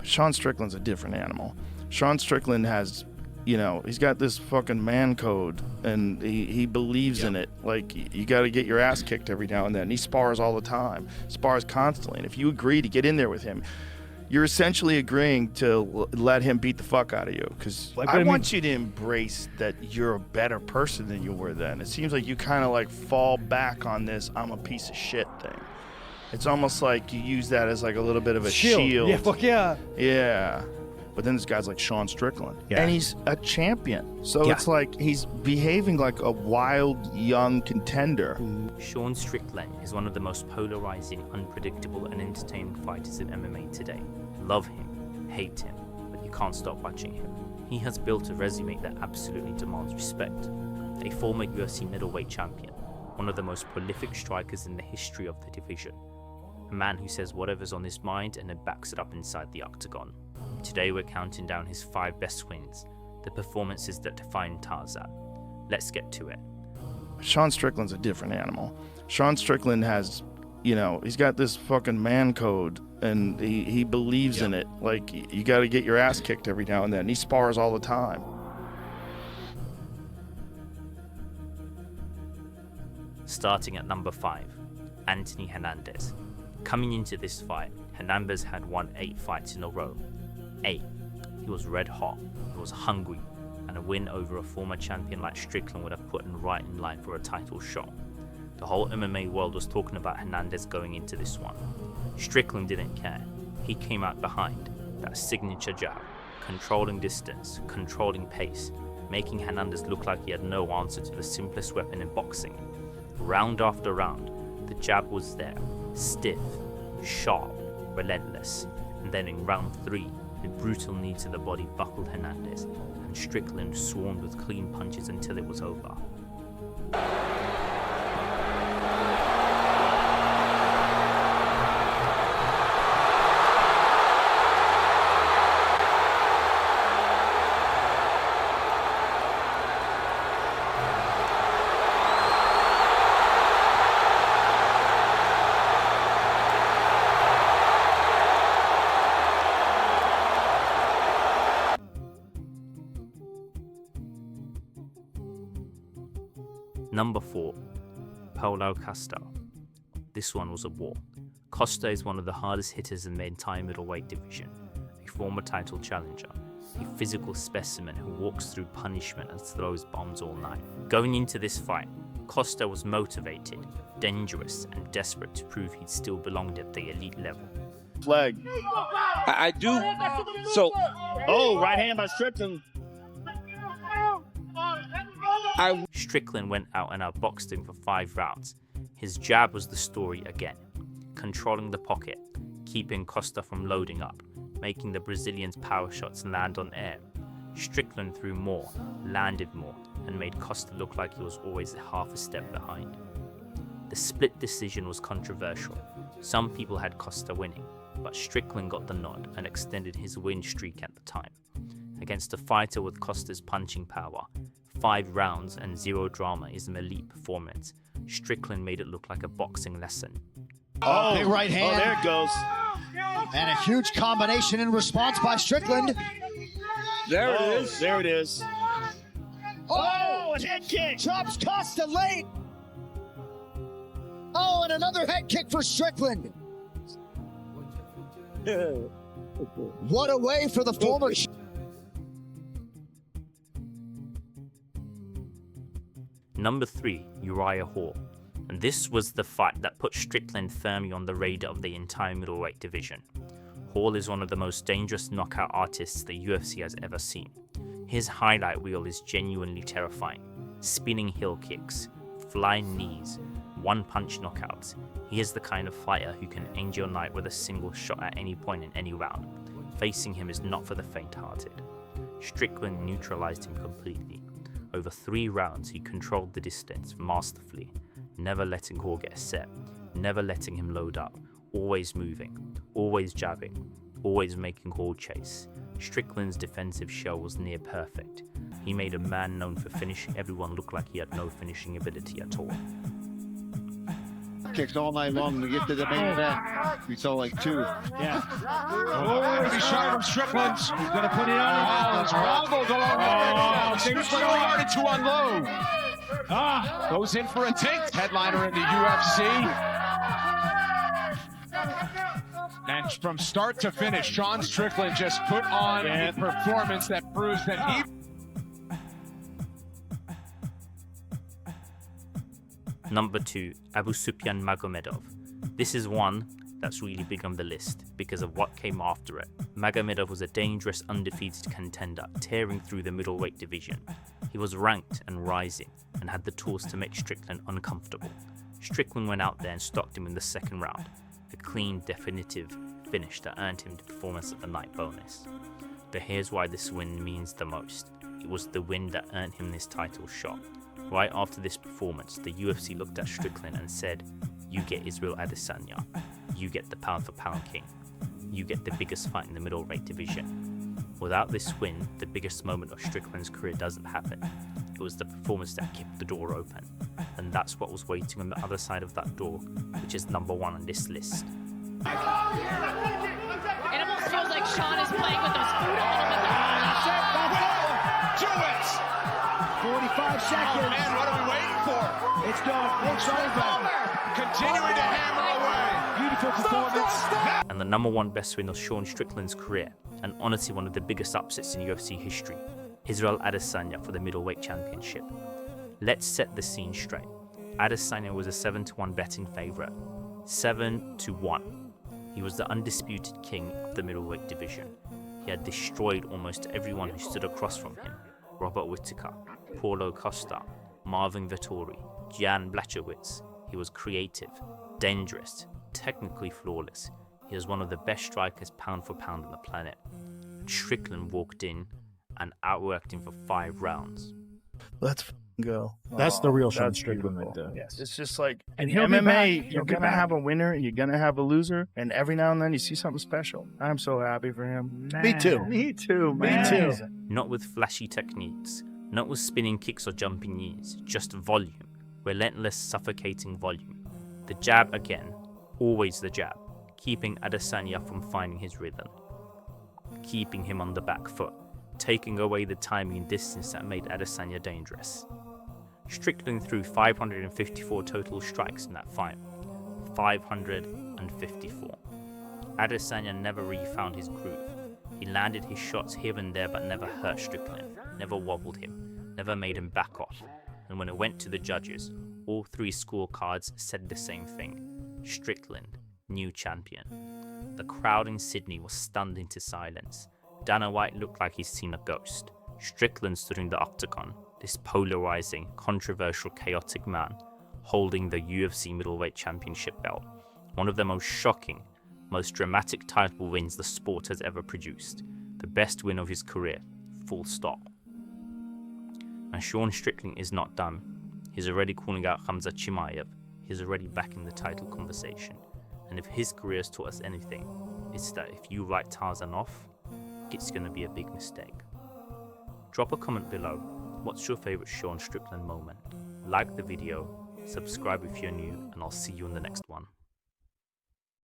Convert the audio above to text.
Sean Strickland's a different animal. Sean Strickland has, he's got this fucking man code, and he believes in it. Like, you got to get your ass kicked every now and then. He spars all the time, spars constantly. And if you agree to get in there with him, you're essentially agreeing to let him beat the fuck out of you. Because I want you to embrace that you're a better person than you were then. It seems like you kind of like fall back on this I'm a piece of shit thing. It's almost like you use that as like a little bit of a shield. Yeah, fuck yeah. Yeah. But then this guy's like Sean Strickland. Yeah. And he's a champion. So it's like he's behaving like a wild young contender. Sean Strickland is one of the most polarizing, unpredictable and entertaining fighters in MMA today. Love him, hate him, but you can't stop watching him. He has built a resume that absolutely demands respect. A former UFC middleweight champion, one of the most prolific strikers in the history of the division. A man who says whatever's on his mind and then backs it up inside the Octagon. Today we're counting down his 5 best wins, the performances that define Tarzan. Let's get to it. Sean Strickland's a different animal. Sean Strickland has, he's got this fucking man code, and he believes in it. Like, you got to get your ass kicked every now and then. He spars all the time. Starting at number 5, Anthony Hernandez. Coming into this fight, Hernandez had won 8 fights in a row. 8. He was red hot, he was hungry, and a win over a former champion like Strickland would have put him right in line for a title shot. The whole MMA world was talking about Hernandez going into this one. Strickland didn't care. He came out behind, that signature jab, controlling distance, controlling pace, making Hernandez look like he had no answer to the simplest weapon in boxing. Round after round, the jab was there, stiff, sharp, relentless, and then in round 3, the brutal knee to the body buckled Hernandez, and Strickland swarmed with clean punches until it was over. Number 4, Paulo Costa. This one was a war. Costa is one of the hardest hitters in the entire middleweight division, a former title challenger, a physical specimen who walks through punishment and throws bombs all night. Going into this fight, Costa was motivated, dangerous, and desperate to prove he still belonged at the elite level. Flag. I do. So. Oh, right hand by Strickland. Strickland went out and outboxed him for 5 rounds. His jab was the story again, controlling the pocket, keeping Costa from loading up, making the Brazilian's power shots land on air. Strickland threw more, landed more, and made Costa look like he was always half a step behind. The split decision was controversial. Some people had Costa winning, but Strickland got the nod and extended his win streak at the time. Against a fighter with Costa's punching power, 5 rounds and 0 drama is an elite performance. Strickland made it look like a boxing lesson. Oh, big right hand. Oh, there it goes. And a huge combination in response by Strickland. There it is. There it is. Oh, a head kick. Drops Costa late. Oh, and another head kick for Strickland. What a way for the former... Number 3, Uriah Hall. And this was the fight that put Strickland firmly on the radar of the entire middleweight division. Hall is one of the most dangerous knockout artists the UFC has ever seen. His highlight reel is genuinely terrifying. Spinning heel kicks, flying knees, one-punch knockouts. He is the kind of fighter who can end your night with a single shot at any point in any round. Facing him is not for the faint-hearted. Strickland neutralized him completely. Over 3 rounds, he controlled the distance masterfully, never letting Hall get set, never letting him load up, always moving, always jabbing, always making Hall chase. Strickland's defensive shell was near perfect. He made a man known for finishing everyone look like he had no finishing ability at all. drop kicks all night long to get to the main event. We saw like 2. Yeah. Oh, he's sharp from Strickland. He's going to put it on. There's wobbles along the things started to unload. Goes in for a 10th headliner in the UFC. And from start to finish, Sean Strickland just put on a performance that proves that he... Number 2, Abusupiyan Magomedov. This is one that's really big on the list because of what came after it. Magomedov was a dangerous undefeated contender, tearing through the middleweight division. He was ranked and rising and had the tools to make Strickland uncomfortable. Strickland went out there and stopped him in the second round. A clean, definitive finish that earned him the Performance of the Night bonus. But here's why this win means the most. It was the win that earned him this title shot. Right after this performance, the UFC looked at Strickland and said, "You get Israel Adesanya. You get the pound-for-pound king. You get the biggest fight in the middleweight division." Without this win, the biggest moment of Strickland's career doesn't happen. It was the performance that kept the door open. And that's what was waiting on the other side of that door, which is number 1 on this list. It almost feels like Sean is playing with those food elements. Do it! 45 seconds. Oh, man, what are we waiting for? It's done. It's over. Continuing to hammer away. Beautiful performance. And the number 1 best win of Sean Strickland's career, and honestly one of the biggest upsets in UFC history, Israel Adesanya for the middleweight championship. Let's set the scene straight. Adesanya was a 7-1 betting favourite. 7-1. He was the undisputed king of the middleweight division. He had destroyed almost everyone who stood across from him. Robert Whittaker, Paulo Costa, Marvin Vettori, Jan Blachowicz. He was creative, dangerous, technically flawless. He was one of the best strikers pound for pound on the planet. Strickland walked in and outworked him for 5 rounds. Let's go. That's the real Sean That's Strickland right beautiful. there. Yes. It's just like And in he'll be MMA, back. you're He'll be going to back. have a winner, you're going to have a loser, and every now and then you see something special. I'm so happy for him. Me too. Me too, Me man. too. Not with flashy techniques, not with spinning kicks or jumping knees, just volume, relentless, suffocating volume. The jab again, always the jab, keeping Adesanya from finding his rhythm, keeping him on the back foot, taking away the timing and distance that made Adesanya dangerous. Strickland threw 554 total strikes in that fight. 554. Adesanya never really found his groove. He landed his shots here and there but never hurt Strickland, never wobbled him, never made him back off. And when it went to the judges, all 3 scorecards said the same thing. Strickland, new champion. The crowd in Sydney was stunned into silence. Dana White looked like he's seen a ghost. Strickland stood in the Octagon, this polarising, controversial, chaotic man, holding the UFC middleweight championship belt. One of the most shocking, most dramatic title wins the sport has ever produced. The best win of his career, full stop. And Sean Strickland is not done. He's already calling out Khamzat Chimaev. He's already back in the title conversation. And if his career has taught us anything, it's that if you write Tarzan off, it's going to be a big mistake. Drop a comment below. What's your favourite Sean Strickland moment? Like the video, subscribe if you're new, and I'll see you in the next one.